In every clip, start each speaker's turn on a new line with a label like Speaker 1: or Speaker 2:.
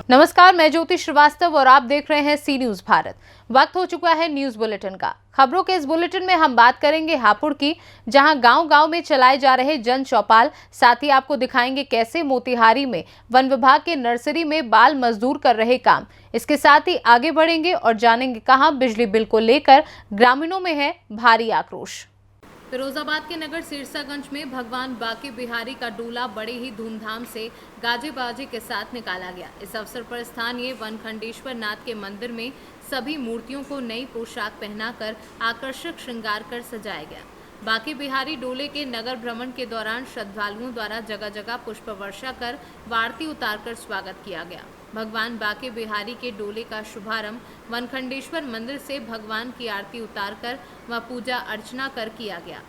Speaker 1: नमस्कार, मैं ज्योति श्रीवास्तव और आप देख रहे हैं सी न्यूज भारत। वक्त हो चुका है न्यूज बुलेटिन का। खबरों के इस बुलेटिन में हम बात करेंगे हापुड़ की, जहां गांव-गांव में चलाए जा रहे जन चौपाल। साथ ही आपको दिखाएंगे कैसे मोतिहारी में वन विभाग के नर्सरी में बाल मजदूर कर रहे काम। इसके साथ ही आगे बढ़ेंगे और जानेंगे कहां बिजली बिल को लेकर ग्रामीणों में है भारी आक्रोश। फिरोजाबाद के नगर सिरसागंज में भगवान बाके बिहारी का डोला बड़े ही धूमधाम से गाजे बाजे के साथ निकाला गया। इस अवसर पर स्थानीय वनखंडेश्वर नाथ के मंदिर में सभी मूर्तियों को नई पोशाक पहनाकर आकर्षक श्रृंगार कर सजाया गया। बाके बिहारी डोले के नगर भ्रमण के दौरान श्रद्धालुओं द्वारा जगह जगह पुष्प वर्षा कर आरती उतारकर स्वागत किया गया। भगवान बाके बिहारी के डोले का शुभारंभ वनखंडेश्वर मंदिर से भगवान की आरती उतारकर व पूजा अर्चना कर किया गया।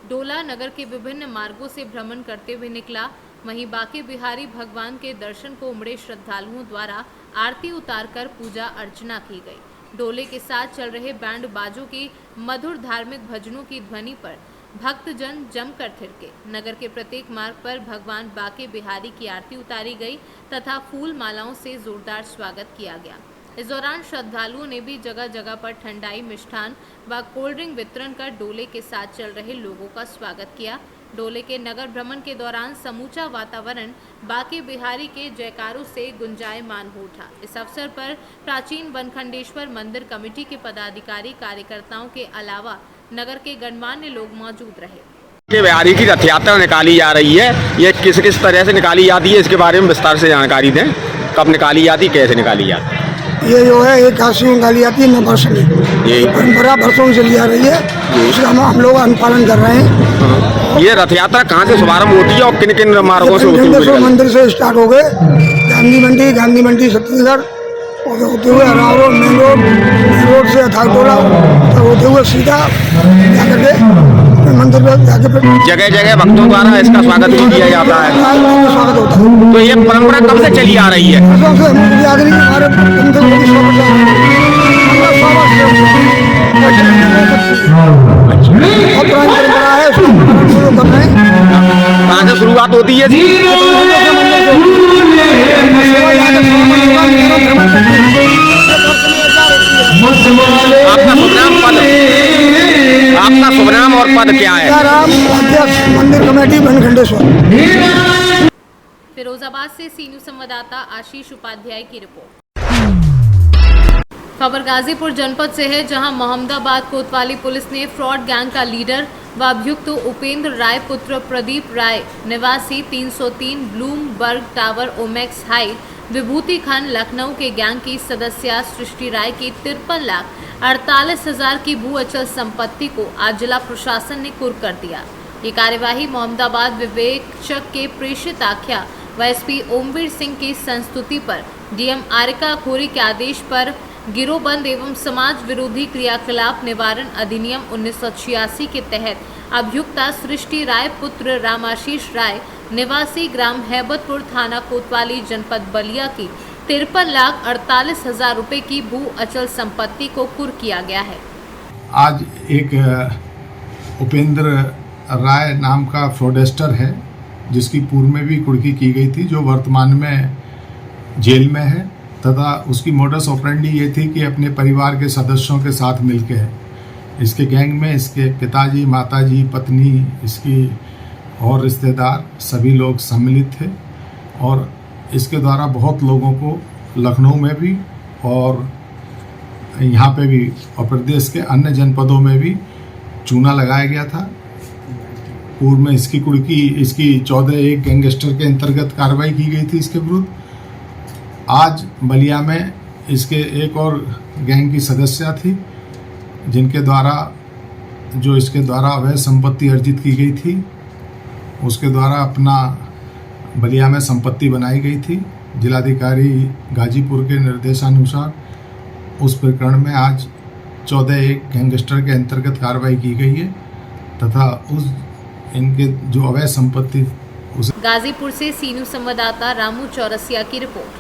Speaker 1: डोला नगर के विभिन्न मार्गों से भ्रमण करते हुए निकला। वहीं बाके बिहारी भगवान के दर्शन को उमड़े श्रद्धालुओं द्वारा आरती उतारकर पूजा अर्चना की गई। डोले के साथ चल रहे बैंड बाजों की मधुर धार्मिक भजनों की ध्वनि पर भक्तजन जमकर थिरके। नगर के प्रत्येक मार्ग पर भगवान बाके बिहारी की आरती उतारी गई तथा फूल मालाओं से जोरदार स्वागत किया गया। इस दौरान श्रद्धालुओं ने भी जगह जगह पर ठंडाई, मिष्ठान व कोल्ड ड्रिंक वितरण कर डोले के साथ चल रहे लोगों का स्वागत किया। डोले के नगर भ्रमण के दौरान समूचा वातावरण बाके बिहारी के जयकारों से गुंजायमान हो उठा। इस अवसर पर प्राचीन वनखंडेश्वर मंदिर कमेटी के पदाधिकारी, कार्यकर्ताओं के अलावा नगर के गणमान्य लोग मौजूद रहे।
Speaker 2: बिहारी की रथ यात्रा निकाली जा रही है। ये किस किस तरह से निकाली जाती है, इसके बारे में विस्तार से जानकारी दें। कब निकाली जाती, कैसे निकाली जाती है?
Speaker 3: ये जो है एक काशी निकाली जाती है 9 वर्ष में। ये परंपरा वर्षों से चली आ रही है, उसका हम लोग अनुपालन कर रहे हैं।
Speaker 2: ये रथ यात्रा कहाँ से शुभारंभ होती है और किन किन मार्गों से होती है?
Speaker 3: मंदिर से स्टार्ट हो गए, गांधी मंडी छत्तीसगढ़ होते हुए अराव रोड, मेन रोड से अथाटोला होते हुए सीधा जाकर के मंदिर में जाके
Speaker 2: जगह जगह भक्तों द्वारा इसका स्वागत भी किया जाता है।
Speaker 3: स्वागत होता है।
Speaker 2: तो ये परंपरा कब से चली आ रही है? कहाँ से शुरुआत होती है? आपका शुभ नाम और पद क्या है?
Speaker 3: मंदिर कमेटी वनखंडेश्वर।
Speaker 1: फिरोजाबाद से सी न्यूज संवाददाता आशीष उपाध्याय की रिपोर्ट। खबर गाजीपुर जनपद से है, जहां मोहम्मदाबाद कोतवाली पुलिस ने फ्रॉड गैंग का लीडर व अभियुक्त उपेंद्र राय पुत्र प्रदीप राय निवासी 303 ब्लूमबर्ग टावर ओमेक्स हाइट विभूति खंड लखनऊ के गैंग की सदस्य सृष्टि राय की 53,48,000 की भू अचल संपत्ति को आज जिला प्रशासन ने कुर्क कर दिया। ये कार्यवाही मोहम्मदाबाद विवेचक के प्रेषित आख्या व एसपी ओमवीर सिंह की संस्तुति पर डीएम आरिका खोरी के आदेश पर गिरोहबंद एवं समाज विरोधी क्रियाकलाप निवारण अधिनियम 1986 के तहत अभियुक्ता सृष्टि राय पुत्र रामाशीष राय निवासी ग्राम हैबतपुर थाना कोतवाली जनपद बलिया की 53,48,000 रुपए की भू अचल संपत्ति को कुर्क किया गया है।
Speaker 4: आज एक उपेंद्र राय नाम का फ्रॉडस्टर है, जिसकी पूर्व में भी कुर्की की गई थी, जो वर्तमान में जेल में है तथा उसकी मोडस ऑपरेंडी ये थी कि अपने परिवार के सदस्यों के साथ मिलकर है। इसके गैंग में इसके पिताजी, माताजी, पत्नी, इसकी और रिश्तेदार सभी लोग सम्मिलित थे और इसके द्वारा बहुत लोगों को लखनऊ में भी और यहाँ पे भी और प्रदेश के अन्य जनपदों में भी चूना लगाया गया था। पूर्व में इसकी कुर्की, इसकी 14 गैंगस्टर के अंतर्गत कार्रवाई की गई थी इसके विरुद्ध। आज बलिया में इसके एक और गैंग की सदस्य थी, जिनके द्वारा इसके द्वारा अवैध संपत्ति अर्जित की गई थी, उसके द्वारा अपना बलिया में संपत्ति बनाई गई थी। जिलाधिकारी गाजीपुर के निर्देशानुसार उस प्रकरण में आज 14 गैंगस्टर के अंतर्गत कार्रवाई की गई है तथा इनके जो अवैध संपत्ति
Speaker 1: गाजीपुर से सी न्यूज संवाददाता रामू चौरसिया की रिपोर्ट।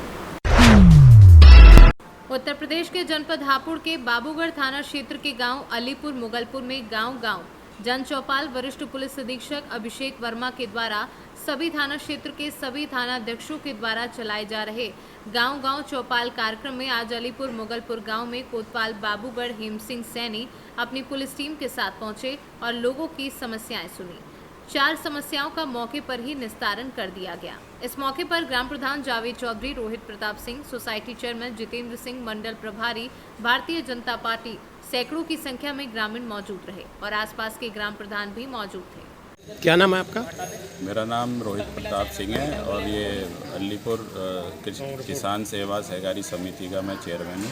Speaker 1: उत्तर प्रदेश के जनपद हापुड़ के बाबूगढ़ थाना क्षेत्र के गांव अलीपुर मुगलपुर में गांव-गांव जन चौपाल वरिष्ठ पुलिस अधीक्षक अभिषेक वर्मा के द्वारा सभी थाना क्षेत्र के सभी थानाध्यक्षों के द्वारा चलाए जा रहे गांव-गांव चौपाल कार्यक्रम में आज अलीपुर मुगलपुर गांव में कोतवाल बाबूगढ़ हेम सिंह सैनी अपनी पुलिस टीम के साथ पहुंचे और लोगों की समस्याएं सुनी। 4 समस्याओं का मौके पर ही निस्तारण कर दिया गया। इस मौके पर ग्राम प्रधान जावेद चौधरी, रोहित प्रताप सिंह, सोसाइटी चेयरमैन जितेंद्र सिंह, मंडल प्रभारी भारतीय जनता पार्टी सैकड़ों की संख्या में ग्रामीण मौजूद रहे और आसपास के ग्राम प्रधान भी मौजूद थे।
Speaker 5: क्या नाम है आपका?
Speaker 6: मेरा नाम रोहित प्रताप सिंह है और ये अलीपुर किसान सेवा सहकारी समिति का मैं चेयरमैन हूँ।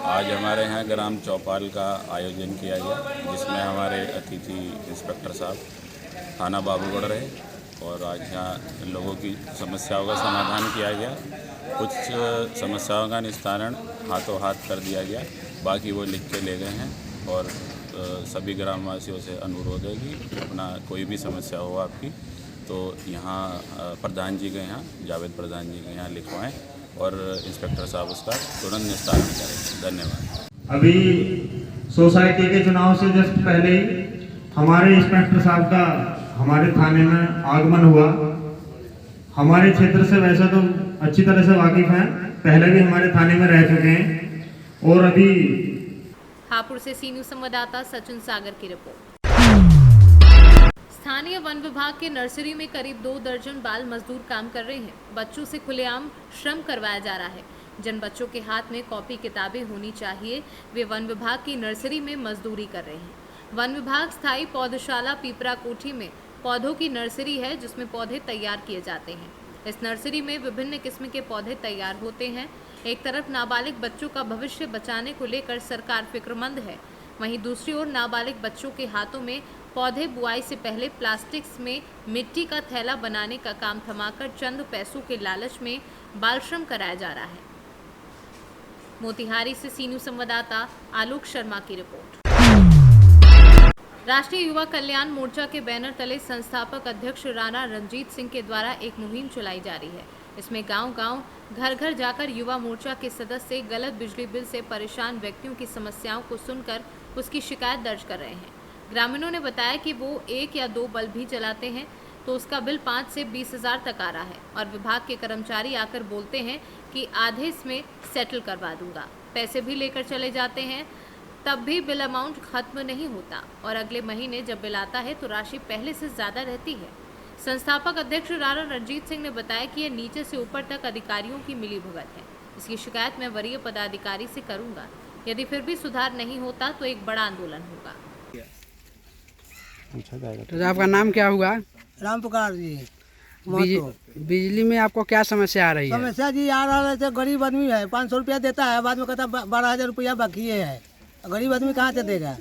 Speaker 6: आज हमारे यहाँ ग्राम चौपाल का आयोजन किया गया जिसमें हमारे अतिथि इंस्पेक्टर साहब थाना बाबूगढ़ रहे और आज यहाँ लोगों की समस्याओं का समाधान किया गया। कुछ समस्याओं का निस्तारण हाथों हाथ कर दिया गया, बाकी वो लिख के ले गए हैं और सभी ग्रामवासियों से अनुरोध है कि अपना कोई भी समस्या हो आपकी तो यहाँ प्रधान जी के यहाँ जावेद प्रधान जी के यहाँ लिखवाएं और इंस्पेक्टर साहब उसका तुरंत निस्तारण करें। धन्यवाद।
Speaker 7: अभी सोसाइटी के चुनाव से जस्ट पहले ही हमारे इंस्पेक्टर साहब का हमारे थाने में आगमन हुआ। हमारे क्षेत्र से वैसे तो अच्छी तरह से वाकिफ हैं, पहले भी हमारे थाने में रह चुके हैं और अभी
Speaker 1: हापुड़ से सी न्यूज़ संवाददाता सचिन सागर की रिपोर्ट। स्थानीय वन विभाग के नर्सरी में करीब 2 दर्जन बाल मजदूर काम कर रहे हैं। बच्चों से खुलेआम श्रम करवाया जा रहा है। जिन बच्चों के हाथ में कॉपी किताबें होनी चाहिए वे वन विभाग की नर्सरी में मजदूरी कर रहे हैं। वन विभाग स्थायी पौधशाला पीपरा कोठी में पौधों की नर्सरी है जिसमें पौधे तैयार किए जाते हैं। इस नर्सरी में विभिन्न किस्म के पौधे तैयार होते हैं। एक तरफ नाबालिग बच्चों का भविष्य बचाने को लेकर सरकार फिक्रमंद है, वहीं दूसरी ओर नाबालिग बच्चों के हाथों में पौधे बुआई से पहले प्लास्टिक्स में मिट्टी का थैला बनाने का काम थमाकर चंद पैसों के लालच में बाल श्रम कराया जा रहा है। मोतिहारी से सी न्यूज़ संवाददाता आलोक शर्मा की रिपोर्ट। राष्ट्रीय युवा कल्याण मोर्चा के बैनर तले संस्थापक अध्यक्ष राणा रणजीत सिंह के द्वारा एक मुहिम चलाई जा रही है। इसमें गांव-गांव, घर-घर जाकर युवा मोर्चा के सदस्य गलत बिजली बिल से परेशान व्यक्तियों की समस्याओं को सुनकर उसकी शिकायत दर्ज कर रहे हैं। ग्रामीणों ने बताया कि वो 1 या 2 बल्ब भी जलाते हैं तो उसका बिल 5 से 20 हज़ार तक आ रहा है और विभाग के कर्मचारी आकर बोलते हैं कि आधे इसमें सेटल करवा दूंगा। पैसे भी लेकर चले जाते हैं, तब भी बिल अमाउंट खत्म नहीं होता और अगले महीने जब बिल आता है तो राशि पहले से ज़्यादा रहती है। संस्थापक अध्यक्ष राणा रणजीत सिंह ने बताया कि यह नीचे से ऊपर तक अधिकारियों की मिलीभगत है। इसकी शिकायत मैं वरीय पदाधिकारी से करूंगा। यदि फिर भी सुधार नहीं होता तो एक बड़ा आंदोलन होगा।
Speaker 5: तो आपका नाम क्या हुआ?
Speaker 3: राम प्रकार जी।
Speaker 5: बिजली में आपको क्या समस्या आ रही है?
Speaker 3: समस्या जी आ रहा है, गरीब आदमी है, 500 रुपया देता है, बाद में कहता 12,000 रुपया बाकी है। गरीब आदमी कहाँ से देगा?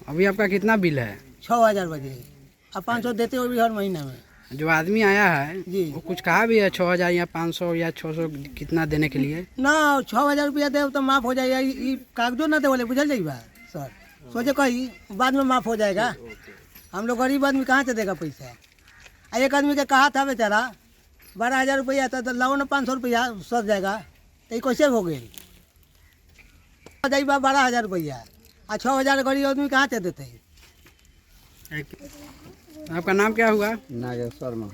Speaker 5: अभी आपका कितना बिल है?
Speaker 3: 6,000 बजे, अब 500 देते हो भी हर महीने में।
Speaker 5: जो आदमी आया है
Speaker 3: जी
Speaker 5: वो कुछ कहा भी है 6,000 या 500 या 600 कितना देने के लिए?
Speaker 3: ना 6,000 रुपया दे तो माफ हो जाएगा। ये कागजों ना दे बोले, बुझल जाइएगा सर, सोचे कही बाद में माफ हो जाएगा। हम लोग गरीब आदमी कहाँ से देगा पैसा? एक आदमी के कहा था बेचारा 12,000 रुपया तो लाओ ना 500 रुपया सब जाएगा, तो ये कैसे हो गई? 12,000 रुपया और 6,000 गरीब आदमी कहाँ से देते?
Speaker 5: आपका नाम क्या हुआ?
Speaker 8: नागेश्वर में।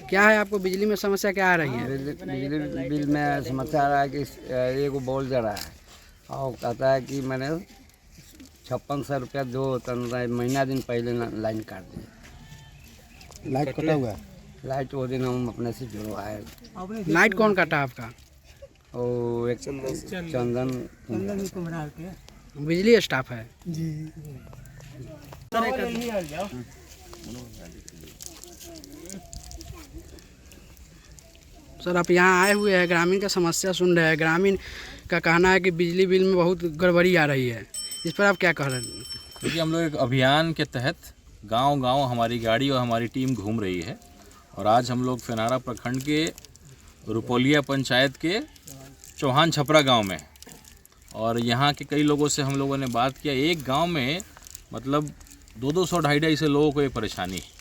Speaker 5: क्या है आपको बिजली में समस्या क्या आ रही है?
Speaker 8: बिजली बिल में समस्या आ रहा है कि एक बॉल जल रहा है और कहता है कि मैंने 5600 रुपया दो तो महीना दिन पहले लाइन काट दी।
Speaker 5: लाइट कटा हुआ है?
Speaker 8: लाइट वो दिन हम अपने से जुड़वाए।
Speaker 5: लाइट कौन काटा आपका?
Speaker 8: और एक चंदन
Speaker 5: बिजली स्टाफ है
Speaker 3: जी।
Speaker 5: सर आप यहाँ आए हुए हैं, ग्रामीण का समस्या सुन रहे हैं। ग्रामीण का कहना है कि बिजली बिल में बहुत गड़बड़ी आ रही है, इस पर आप क्या कह रहे हैं?
Speaker 9: देखिए हम लोग एक अभियान के तहत गांव-गांव हमारी गाड़ी और हमारी टीम घूम रही है और आज हम लोग फेनारा प्रखंड के रुपोलिया पंचायत के चौहान छपरा गांव में और यहाँ के कई लोगों से हम लोगों ने बात किया। एक गांव में मतलब 200 250 लोगों को ये परेशानी है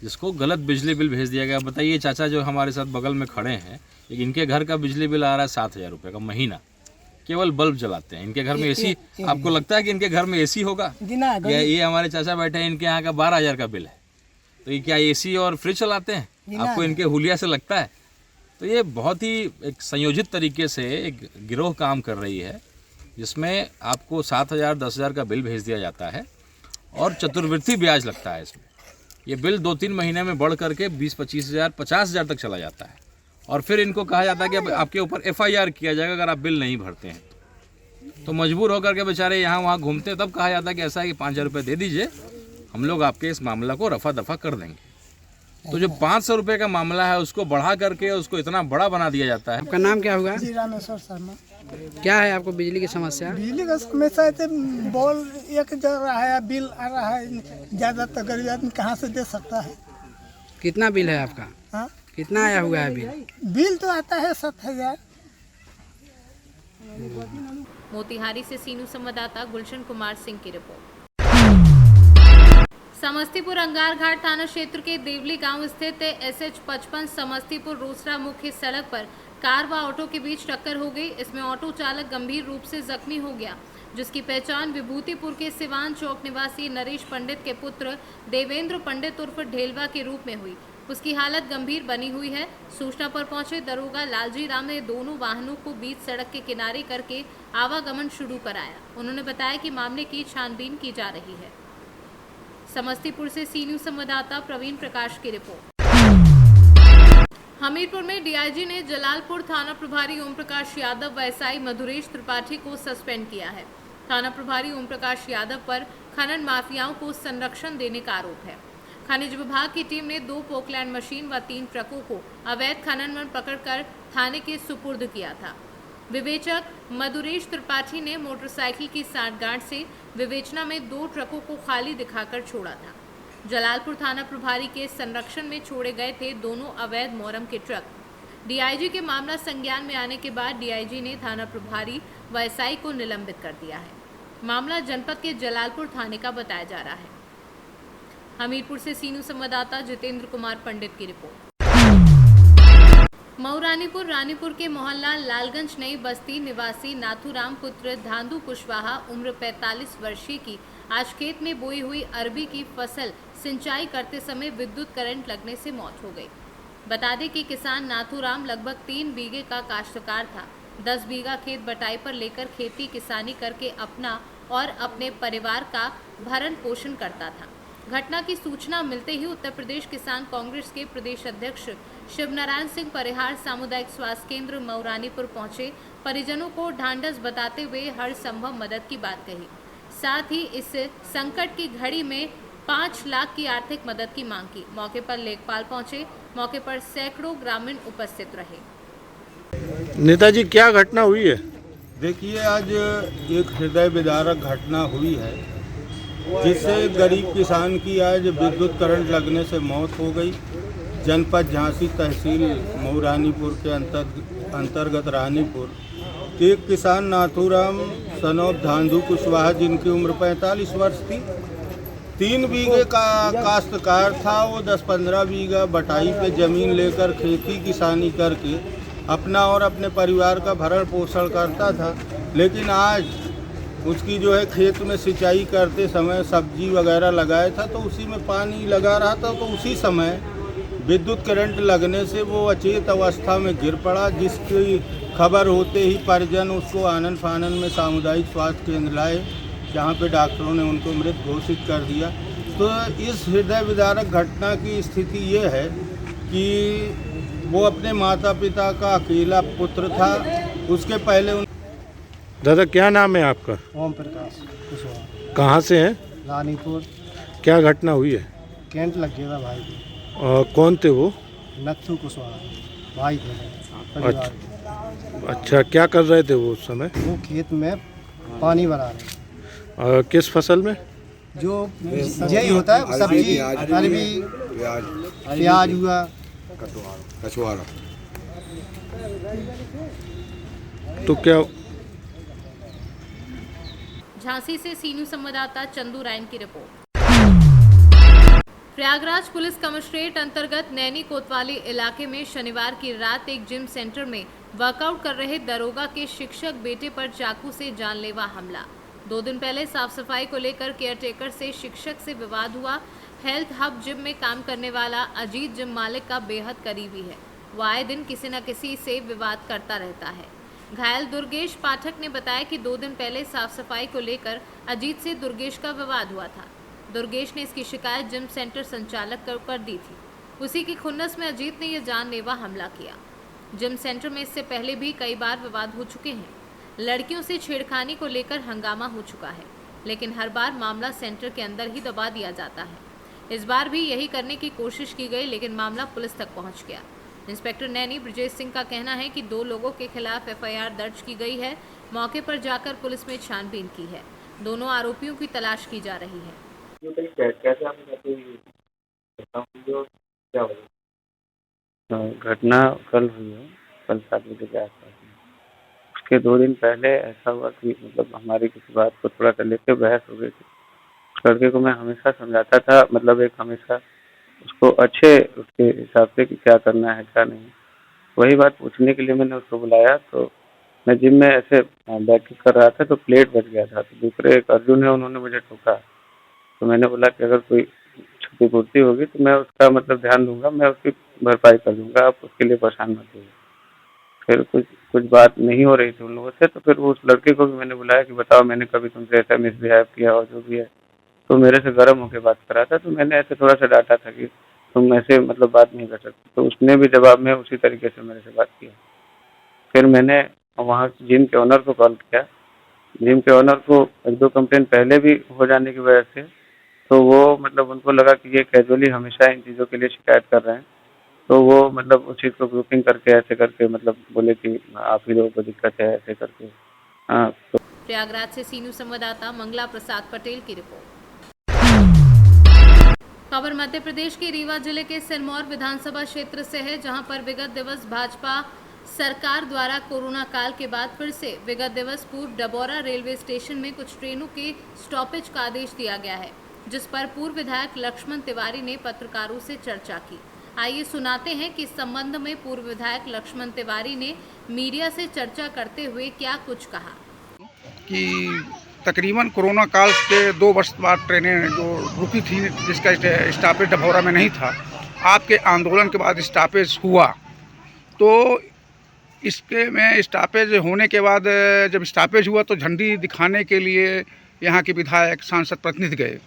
Speaker 9: जिसको गलत बिजली बिल भेज दिया गया। बताइए चाचा जो हमारे साथ बगल में खड़े हैं, इनके घर का बिजली बिल आ रहा है 7,000 रुपये का महीना केवल बल्ब जलाते हैं। इनके घर में एसी, आपको लगता है कि इनके घर में एसी होगा? ये हमारे चाचा बैठे हैं, इनके यहाँ का 12,000 का बिल है, तो ये क्या एसी और फ्रिज चलाते हैं? आपको इनके हुलिया से लगता है? तो ये बहुत ही एक संयोजित तरीके से एक गिरोह काम कर रही है, जिसमें आपको 7,000 10,000 का बिल भेज दिया जाता है और चतुर्वृत्ति ब्याज लगता है इसमें। ये बिल 2-3 महीने में बढ़ करके 20-25 हज़ार 50 हज़ार तक चला जाता है और फिर इनको कहा जाता है कि अब आपके ऊपर FIR किया जाएगा अगर आप बिल नहीं भरते हैं। तो मजबूर होकर के बेचारे यहाँ वहाँ घूमते हैं, तब कहा जाता है कि ऐसा है कि 5,000 रुपये दे दीजिए, हम लोग आपके इस मामला को रफा दफा कर देंगे। तो जो 500 रुपये का मामला है उसको बढ़ा करके उसको इतना बड़ा बना दिया जाता है।
Speaker 5: आपका नाम क्या होगा?
Speaker 3: जी रामेश्वर शर्मा।
Speaker 5: क्या है आपको बिजली की समस्या?
Speaker 3: बिजली का समस्या है, बॉल एक जल रहा है, बिल आ रहा है, ज़्यादातर गरीब आदमी कहाँ से दे सकता है?
Speaker 5: कितना बिल है आपका?
Speaker 3: हाँ,
Speaker 5: कितना आया हुआ है बिल?
Speaker 3: बिल तो आता है 7,000।
Speaker 1: मोतिहारी से सीनू संवाददाता गुलशन कुमार सिंह की रिपोर्ट। समस्तीपुर अंगार घाट थाना क्षेत्र के देवली गांव स्थित SH-55 समस्तीपुर रोसड़ा मुख्य सड़क पर कार व ऑटो के बीच टक्कर हो गई। इसमें ऑटो चालक गंभीर रूप से जख्मी हो गया, जिसकी पहचान विभूतिपुर के सिवान चौक निवासी नरेश पंडित के पुत्र देवेंद्र पंडित उर्फ ढेलवा के रूप में हुई। उसकी हालत गंभीर बनी हुई है। सूचना पर पहुंचे दरोगा लालजी राम ने दोनों वाहनों को बीच सड़क के किनारे करके आवागमन शुरू कराया। उन्होंने बताया कि मामले की छानबीन की जा रही है। समस्तीपुर से सी न्यूज संवाददाता प्रवीण प्रकाश की रिपोर्ट। हमीरपुर में डीआईजी ने जलालपुर थाना प्रभारी ओम प्रकाश यादव व एसआई मधुरेश त्रिपाठी को सस्पेंड किया है। थाना प्रभारी ओम प्रकाश यादव पर खनन माफियाओं को संरक्षण देने का आरोप है। खनिज विभाग की टीम ने 2 पोकलैंड मशीन व 3 ट्रकों को अवैध खनन में पकड़कर थाने के सुपुर्द किया था। विवेचक मधुरेश त्रिपाठी ने मोटरसाइकिल की सांठगांठ से विवेचना में 2 ट्रकों को खाली दिखाकर छोड़ा था। जलालपुर थाना प्रभारी के संरक्षण में छोड़े गए थे दोनों अवैध मोरम के ट्रक। डीआईजी के मामला संज्ञान में आने के बाद डीआईजी ने थाना प्रभारी व एसआई को निलंबित कर दिया है। मामला जनपद के जलालपुर थाने का बताया जा रहा है। हमीरपुर से सीनू संवाददाता जितेंद्र कुमार पंडित की रिपोर्ट। मऊरानीपुर रानीपुर के मोहल्ला लालगंज नई बस्ती निवासी नाथूराम पुत्र धांधु कुशवाहा उम्र 45 वर्षीय की आज खेत में बोई हुई अरबी की फसल सिंचाई करते समय विद्युत करंट लगने से मौत हो गई। बता दें कि किसान नाथूराम लगभग 3 बीघे का काश्तकार था। 10 बीघा खेत बटाई पर लेकर खेती किसानी करके अपना और अपने परिवार का भरण पोषण करता था। घटना की सूचना मिलते ही उत्तर प्रदेश किसान कांग्रेस के प्रदेश अध्यक्ष शिवनारायण सिंह परिहार सामुदायिक स्वास्थ्य केंद्र मऊरानीपुर पहुंचे। परिजनों को ढांढस बताते हुए हर संभव मदद की बात कही। साथ ही इस संकट की घड़ी में 5 लाख की आर्थिक मदद की मांग की। मौके पर लेखपाल पहुंचे। मौके पर सैकड़ों ग्रामीण उपस्थित रहे।
Speaker 10: नेताजी, क्या घटना हुई है?
Speaker 11: देखिए, आज एक हृदय विदारक घटना हुई है, जिससे गरीब किसान की आज विद्युत करंट लगने से मौत हो गई। जनपद झांसी तहसील मऊरानीपुर के अंतर्गत रानीपुर एक किसान नाथूराम सनौब धांधु कुशवाहा, जिनकी उम्र 45 वर्ष थी, 3 बीघे का काश्तकार था। वो 10-15 बीघा बटाई पे ज़मीन लेकर खेती किसानी करके अपना और अपने परिवार का भरण पोषण करता था। लेकिन आज उसकी जो है खेत में सिंचाई करते समय सब्जी वगैरह लगाया था, तो उसी में पानी लगा रहा था, तो उसी समय विद्युत करंट लगने से वो अचेत अवस्था में गिर पड़ा। जिसकी खबर होते ही परिजन उसको आनन फानन में सामुदायिक स्वास्थ्य केंद्र लाए, जहाँ पे डॉक्टरों ने उनको मृत घोषित कर दिया। तो इस हृदय विदारक घटना की स्थिति ये है कि वो अपने माता पिता का अकेला पुत्र था। उसके पहले
Speaker 10: दादा, क्या नाम है आपका?
Speaker 12: ओम प्रकाश कुशवाहा।
Speaker 10: कहाँ से हैं?
Speaker 12: रानीपुर।
Speaker 10: क्या घटना हुई है?
Speaker 12: कैंट लग गया था भाई को।
Speaker 10: कौन थे वो?
Speaker 12: नत्थू कुशवाहा भाई थे।
Speaker 10: अच्छा, क्या कर रहे थे वो उस समय?
Speaker 12: वो खेत में पानी भरा रहे।
Speaker 10: किस फसल में?
Speaker 12: जो यही होता है, सब्जी, अरबी, प्याज हुआ,
Speaker 11: कछुआरा।
Speaker 10: तो क्या?
Speaker 1: झांसी से सीनू संवाददाता चंदू रायन की रिपोर्ट। प्रयागराज पुलिस कमिश्नरेट अंतर्गत नैनी कोतवाली इलाके में शनिवार की रात एक जिम सेंटर में वर्कआउट कर रहे दरोगा के शिक्षक बेटे पर चाकू से जानलेवा हमला। 2 दिन पहले साफ सफाई को लेकर केयरटेकर से शिक्षक से विवाद हुआ। हेल्थ हब जिम में काम करने वाला अजीत जिम मालिक का बेहद करीबी है। वह आए दिन किसी न किसी से विवाद करता रहता है। घायल दुर्गेश पाठक ने बताया कि 2 दिन पहले साफ सफाई को लेकर अजीत से दुर्गेश का विवाद हुआ था। दुर्गेश ने इसकी शिकायत जिम सेंटर संचालक को कर दी थी। उसी की खुन्नस में अजीत ने यह जानलेवा हमला किया। जिम सेंटर में इससे पहले भी कई बार विवाद हो चुके हैं। लड़कियों से छेड़खानी को लेकर हंगामा हो चुका है, लेकिन हर बार मामला सेंटर के अंदर ही दबा दिया जाता है। इस बार भी यही करने की कोशिश की गई, लेकिन मामला पुलिस तक पहुंच गया। इंस्पेक्टर नैनी ब्रजेश सिंह का कहना है कि 2 लोगों के खिलाफ FIR दर्ज की गई है। मौके पर जाकर पुलिस में छानबीन की है। दोनों आरोपियों की तलाश की जा रही है।
Speaker 13: घटना कल हुई है, कल 7 बजे के आसपास में। उसके 2 दिन पहले ऐसा हुआ कि मतलब हमारी किसी बात को थोड़ा सा लेकर बहस हो गई थी। लड़के को मैं हमेशा समझाता था, मतलब एक हमेशा उसको अच्छे उसके हिसाब से कि क्या करना है क्या नहीं। वही बात पूछने के लिए मैंने उसको बुलाया। तो मैं जिम में ऐसे बैकिंग कर रहा था तो प्लेट बच गया था। तो दूसरे एक अर्जुन है, उन्होंने मुझे ठोका। तो मैंने बोला कि अगर कोई क्षतिपूर्ति होगी तो मैं उसका मतलब ध्यान दूंगा, मैं उसकी भरपाई कर दूंगा, आप उसके लिए परेशान मत होइए। फिर कुछ बात नहीं हो रही थी उन लोगों से। तो फिर वो उस लड़के को भी मैंने बुलाया कि बताओ मैंने कभी तुमसे ऐसा मिसबिहेव किया और जो भी है। तो मेरे से गर्म होकर बात कर रहा था। तो मैंने ऐसे थोड़ा सा डांटा था कि तुम ऐसे मतलब बात नहीं कर सकते। तो उसने भी जवाब में उसी तरीके से मेरे से बात किया। फिर मैंने वहाँ जिम के ओनर को कॉल किया। जिम के ओनर को 1-2 कंप्लेंट पहले भी हो जाने की वजह से तो वो मतलब उनको लगा कि ये कैजुअली हमेशा इन चीज़ों के लिए शिकायत कर रहे हैं। तो वो मतलब उस चीज़ को ग्रुपिंग करके ऐसे करके मतलब बोले कि आप ही लोगों को दिक्कत है ऐसे करके। हाँ। तो
Speaker 1: प्रयागराज से सी न्यूज़ संवाददाता मंगला प्रसाद पटेल की रिपोर्ट। खबर मध्य प्रदेश के रीवा जिले के सिरमौर विधानसभा क्षेत्र से है, जहां पर विगत दिवस भाजपा सरकार द्वारा कोरोना काल के बाद फिर से विगत दिवस पूर्व डबौरा रेलवे स्टेशन में कुछ ट्रेनों के स्टॉपेज का आदेश दिया गया है, जिस पर पूर्व विधायक लक्ष्मण तिवारी ने पत्रकारों से चर्चा की। आइए सुनाते हैं कि इस संबंध में पूर्व विधायक लक्ष्मण तिवारी ने मीडिया से चर्चा करते हुए क्या कुछ कहा।
Speaker 14: कि तकरीबन कोरोना काल के 2 वर्ष बाद ट्रेनें जो रुकी थी, जिसका स्टॉपेज डभौरा में नहीं था, आपके आंदोलन के बाद स्टॉपेज हुआ। तो इसके में स्टॉपेज होने के बाद जब स्टॉपेज हुआ तो झंडी दिखाने के लिए यहाँ के विधायक सांसद प्रतिनिधि गए।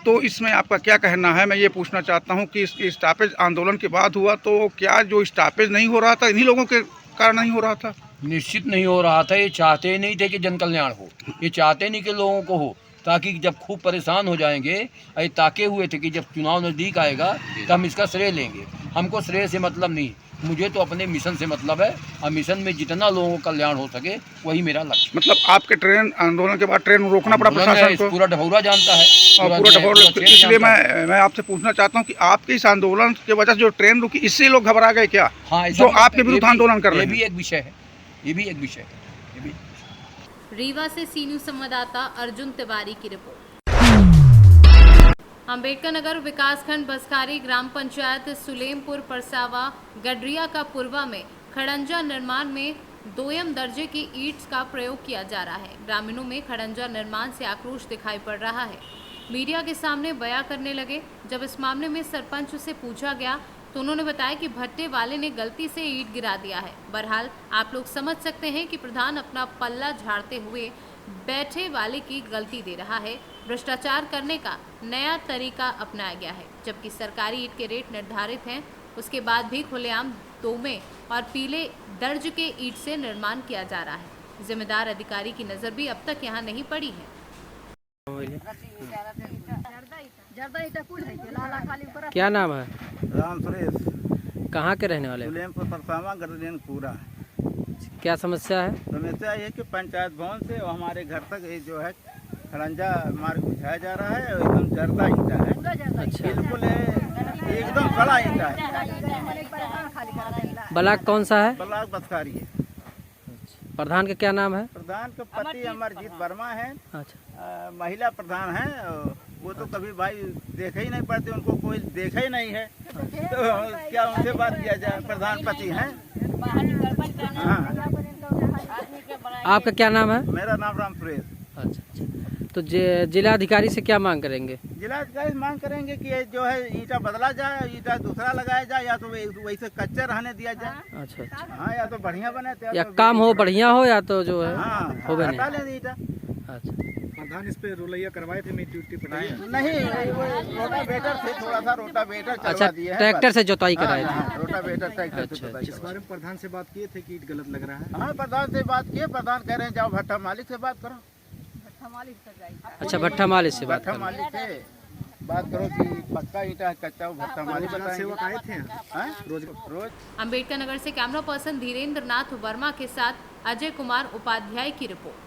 Speaker 14: तो इसमें आपका क्या कहना है? मैं ये पूछना चाहता हूँ कि स्टॉपेज आंदोलन के बाद हुआ तो क्या जो स्टॉपेज नहीं हो रहा था इन्हीं लोगों के कारण नहीं हो रहा था?
Speaker 15: निश्चित नहीं हो रहा था। ये चाहते ही नहीं थे कि जन कल्याण हो, ये चाहते नहीं कि लोगों को हो, ताकि जब खूब परेशान हो जाएंगे। ये ताके हुए थे कि जब चुनाव नज़दीक आएगा तो हम इसका श्रेय लेंगे। हमको श्रेय से मतलब नहीं, मुझे तो अपने मिशन से मतलब है, और मिशन में जितना लोगों का कल्याण हो सके वही मेरा लक्ष्य।
Speaker 14: मतलब आपके ट्रेन आंदोलन के बाद ट्रेन रोकना पड़ा प्रशासन को?
Speaker 15: पूरा डभौरा जानता है,
Speaker 14: पूरा डभौरा। इसलिए मैं आपसे पूछना चाहता हूँ कि आपके इस आंदोलन की वजह से जो ट्रेन रुकी, इससे लोग घबरा गए क्या?
Speaker 15: हाँ,
Speaker 14: जो आपके विरुद्ध आंदोलन कर रहे हैं।
Speaker 15: ये भी एक विषय है, ये भी एक विषय है।
Speaker 1: रीवा से सी न्यूज़ संवाददाता अर्जुन तिवारी की रिपोर्ट। अम्बेडकर नगर विकासखंड बसखारी ग्राम पंचायत सुलेमपुर परसावा गडरिया का पूर्वा में खड़ंजा निर्माण में 2ym दर्जे की ईंट्स का प्रयोग किया जा रहा है। ग्रामीणों में खड़ंजा निर्माण से आक्रोश दिखाई पड़ रहा है। मीडिया के सामने बयां करने लगे। जब इस मामले में सरपंच से पूछा गया तो उन्होंने बताया कि भट्टे वाले ने गलती से ईंट गिरा दिया है। बहरहाल आप लोग समझ सकते हैं कि प्रधान अपना पल्ला झाड़ते हुए बैठे वाले की गलती दे रहा है। भ्रष्टाचार करने का नया तरीका अपनाया गया है। जबकि सरकारी ईंट के रेट निर्धारित हैं, उसके बाद भी खुलेआम दोमे और पीले दर्ज के ईंट से निर्माण किया जा रहा है। जिम्मेदार अधिकारी की नज़र भी अब तक यहाँ नहीं पड़ी है।
Speaker 5: क्या नाम है?
Speaker 11: राम सुरेश।
Speaker 5: कहाँ के रहने वाले?
Speaker 11: सुलेमपुर परसावा गडरिया पूरा।
Speaker 5: क्या समस्या है?
Speaker 11: समस्या ये कि पंचायत भवन से हमारे घर तक ये जो है खड़ंजा मार्ग बिछाया जा रहा है, एकदम जर्दा ईंटा है।
Speaker 5: अच्छा।
Speaker 11: बिल्कुल एकदम बड़ा ईंटा है।
Speaker 5: ब्लॉक कौन सा है?
Speaker 11: ब्लॉक बसखारी है।
Speaker 5: प्रधान का क्या नाम है?
Speaker 11: प्रधान का पति अमरजीत वर्मा है।
Speaker 5: अच्छा।
Speaker 11: महिला प्रधान है। वो तो कभी भाई देखा ही नहीं पड़ते, उनको कोई देखा ही नहीं है, तो क्या उनसे बात किया जाए? प्रधान पति हैं।
Speaker 5: आपका क्या नाम है?
Speaker 11: मेरा नाम राम सुरेश।
Speaker 5: अच्छा। तो जिला अधिकारी से क्या मांग करेंगे?
Speaker 11: जिला अधिकारी मांग करेंगे कि ये जो है ईंटा बदला जाए, ईंटा दूसरा लगाया जाए, या तो वैसे कच्चे रहने दिया जाए।
Speaker 5: अच्छा।
Speaker 11: हाँ, या तो बढ़िया बने
Speaker 5: या काम हो बढ़िया हो, या तो जो है हो बने।
Speaker 11: हटा लें ईंटा।
Speaker 5: अच्छा।
Speaker 12: प्रधान इस पे रोलैया करवाए थे, मिट्टी पटाई
Speaker 11: नहीं, रोटावेटर से थोड़ा सा रोटावेटर
Speaker 5: अच्छा,
Speaker 11: चलवा दिए हैं।
Speaker 5: ट्रैक्टर से जोताई कराए थे।
Speaker 11: रोटावेटर ट्रैक्टर से
Speaker 5: अच्छा।
Speaker 11: जोताई
Speaker 12: इस बारे में प्रधान से बात किए थे कि ईंट गलत लग रहा है।
Speaker 11: हाँ, प्रधान से बात किए। प्रधान कह रहे हैं जाओ भट्टा मालिक से बात करो।
Speaker 5: अच्छा, भट्टा मालिक से बात
Speaker 11: भट्टा
Speaker 5: करो।
Speaker 11: मालिक से बात करो कि पक्का ईंटा है कच्चा, भट्टा मालिक बताएंगे।
Speaker 12: सेवक आए थे
Speaker 11: रोज।
Speaker 1: अंबेडकर नगर से कैमरा पर्सन धीरेन्द्र नाथ वर्मा के साथ अजय कुमार उपाध्याय की रिपोर्ट।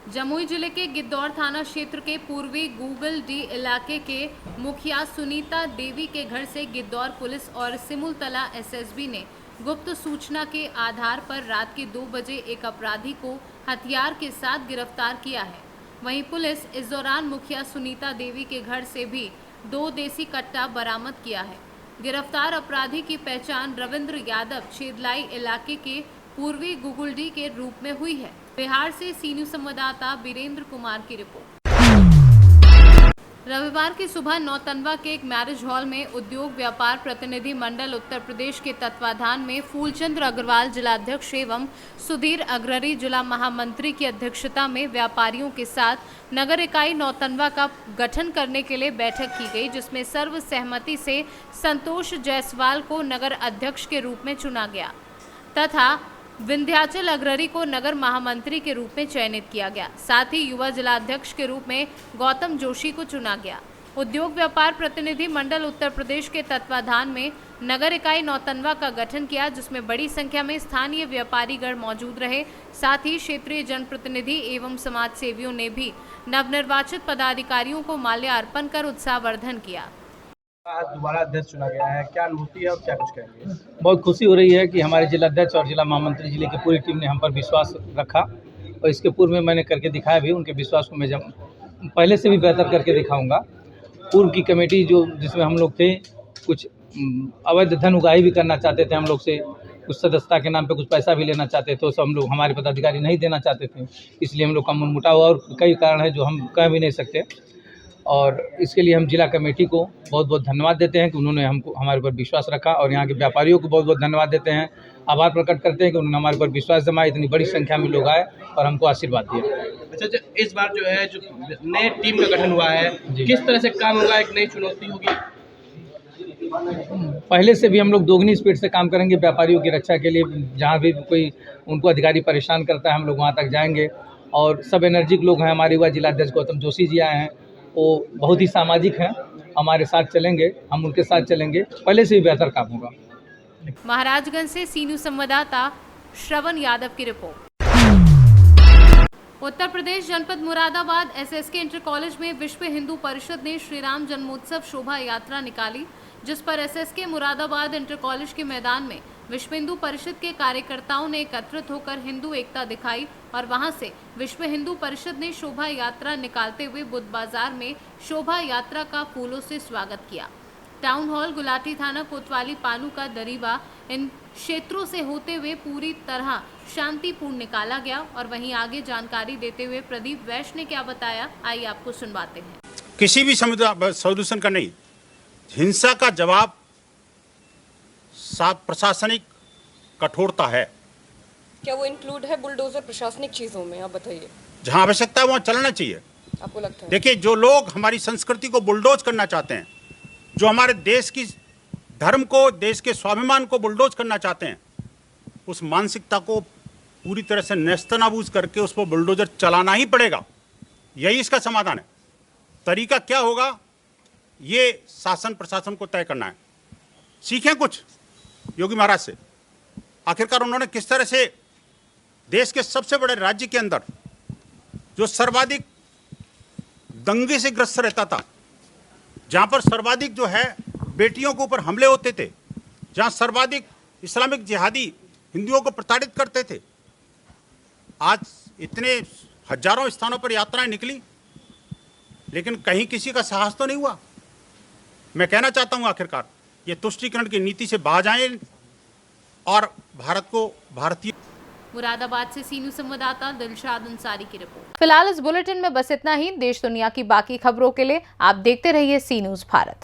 Speaker 1: जमुई जिले के गिद्धौर थाना क्षेत्र के पूर्वी गूगल डी इलाके के मुखिया सुनीता देवी के घर से गिद्धौर पुलिस और सिमुलतला एसएसबी ने गुप्त सूचना के आधार पर रात के 2 बजे एक अपराधी को हथियार के साथ गिरफ्तार किया है। वहीं पुलिस इस दौरान मुखिया सुनीता देवी के घर से भी 2 देसी कट्टा बरामद किया है। गिरफ्तार अपराधी की पहचान रविंद्र यादव छेदलाई इलाके के पूर्वी गुगुलडी के रूप में हुई है। बिहार से सी न्यूज संवाददाता वीरेंद्र कुमार की रिपोर्ट। रविवार की सुबह नौतनवा के एक मैरिज हॉल में उद्योग व्यापार प्रतिनिधि मंडल उत्तर प्रदेश के तत्वाधान में फूलचंद्र अग्रवाल जिलाध्यक्ष एवं सुधीर अग्ररी जिला महामंत्री की अध्यक्षता में व्यापारियों के साथ नगर इकाई नौतनवा का गठन करने के लिए बैठक की गई, जिसमें सर्वसहमति से संतोष जायसवाल को नगर अध्यक्ष के रूप में चुना गया तथा विंध्याचल अग्ररी को नगर महामंत्री के रूप में चयनित किया गया। साथ ही युवा जिलाध्यक्ष के रूप में गौतम जोशी को चुना गया। उद्योग व्यापार प्रतिनिधि मंडल उत्तर प्रदेश के तत्वाधान में नगर इकाई नौतनवा का गठन किया, जिसमें बड़ी संख्या में स्थानीय व्यापारीगण मौजूद रहे। साथ ही क्षेत्रीय जनप्रतिनिधि एवं समाज सेवियों ने भी नवनिर्वाचित पदाधिकारियों को माल्यार्पण कर उत्साहवर्धन किया।
Speaker 16: आज दोबारा अध्यक्ष चुना गया है, क्या अनुभूति है और क्या कुछ कहेंगे? बहुत खुशी हो रही है कि हमारे जिला अध्यक्ष और जिला महामंत्री जिले की पूरी टीम ने हम पर विश्वास रखा, और इसके पूर्व में मैंने करके दिखाया भी। उनके विश्वास को मैं जब पहले से भी बेहतर करके दिखाऊंगा। पूर्व की कमेटी जिसमें हम लोग थे, कुछ अवैध धन उगाही भी करना चाहते थे हम लोग से, कुछ सदस्यता के नाम पे कुछ पैसा भी लेना चाहते थे, तो हम लोग हमारे पदाधिकारी नहीं देना चाहते थे, इसलिए हम लोग का मनमुटाव और कई कारण है जो हम कह भी नहीं सकते। और इसके लिए हम जिला कमेटी को बहुत बहुत धन्यवाद देते हैं कि उन्होंने हमको हमारे ऊपर विश्वास रखा, और यहाँ के व्यापारियों को बहुत बहुत धन्यवाद देते हैं, आभार प्रकट करते हैं कि उन्होंने हमारे ऊपर विश्वास जमाया, इतनी बड़ी संख्या में लोग आए और हमको आशीर्वाद दिया। अच्छा, इस बार जो है जो नए टीम का गठन हुआ है, किस तरह से काम होगा, एक नई चुनौती होगी? पहले से भी हम लोग दोगुनी स्पीड से काम करेंगे व्यापारियों की रक्षा के लिए। जहाँ भी कोई उनको अधिकारी परेशान करता है, हम लोग वहाँ तक जाएंगे। और सब एनर्जिक लोग हैं। हमारे युवा जिलाध्यक्ष गौतम जोशी जी आए हैं, वो बहुत ही सामाजिक हैं, हमारे साथ चलेंगे, हम उनके साथ चलेंगे, पहले से भी बेहतर काम होगा।
Speaker 1: महाराजगंज से सी न्यूज संवाददाता श्रवण यादव की रिपोर्ट। उत्तर प्रदेश जनपद मुरादाबाद एसएसके इंटर कॉलेज में विश्व हिंदू परिषद ने श्री राम जन्मोत्सव शोभा यात्रा निकाली, जिस पर एसएसके मुरादाबाद इंटर कॉलेज के मैदान में विश्व हिंदू परिषद के कार्यकर्ताओं ने एकत्रित होकर हिंदू एकता दिखाई, और वहां से विश्व हिंदू परिषद ने शोभा यात्रा निकालते हुए बुद्ध बाजार में शोभा यात्रा का फूलों से स्वागत किया। टाउन हॉल, गुलाटी थाना, कोतवाली, पालू का दरीबा, इन क्षेत्रों से होते हुए पूरी तरह शांतिपूर्ण निकाला गया। और वहीं आगे जानकारी देते हुए प्रदीप वैश्य ने क्या बताया, आइए आपको सुनवाते हैं।
Speaker 14: किसी भी सॉल्यूशन का नहीं, हिंसा का जवाब प्रशासनिक कठोरता है।
Speaker 17: क्या वो इंक्लूड है बुलडोजर प्रशासनिक चीजों में? आप बताइए।
Speaker 14: जहां आवश्यकता है वहां चलना चाहिए।
Speaker 17: आपको लगता है?
Speaker 14: देखिए, जो लोग हमारी संस्कृति को बुलडोज करना चाहते हैं, जो हमारे देश की धर्म को, देश के स्वाभिमान को बुलडोज करना चाहते हैं, उस मानसिकता को पूरी तरह से नेस्तनाबूज करके उस पर बुलडोजर चलाना ही पड़ेगा। यही इसका समाधान है। तरीका क्या होगा, ये शासन प्रशासन को तय करना है। सीखें कुछ योगी महाराज से। आखिरकार उन्होंने किस तरह से देश के सबसे बड़े राज्य के अंदर, जो सर्वाधिक दंगे से ग्रस्त रहता था, जहां पर सर्वाधिक जो है बेटियों के ऊपर हमले होते थे, जहां सर्वाधिक इस्लामिक जिहादी हिंदुओं को प्रताड़ित करते थे, आज इतने हजारों स्थानों पर यात्राएं निकली, लेकिन कहीं किसी का साहस तो नहीं हुआ। मैं कहना चाहता हूं, आखिरकार ये तुष्टीकरण की नीति से बाहर आएं
Speaker 18: और भारत को भारतीय।
Speaker 1: मुरादाबाद से सी न्यूज़ संवाददाता दिलशाद अंसारी की रिपोर्ट। फिलहाल इस बुलेटिन में बस इतना ही। देश दुनिया की बाकी खबरों के लिए आप देखते रहिए सी न्यूज़ भारत।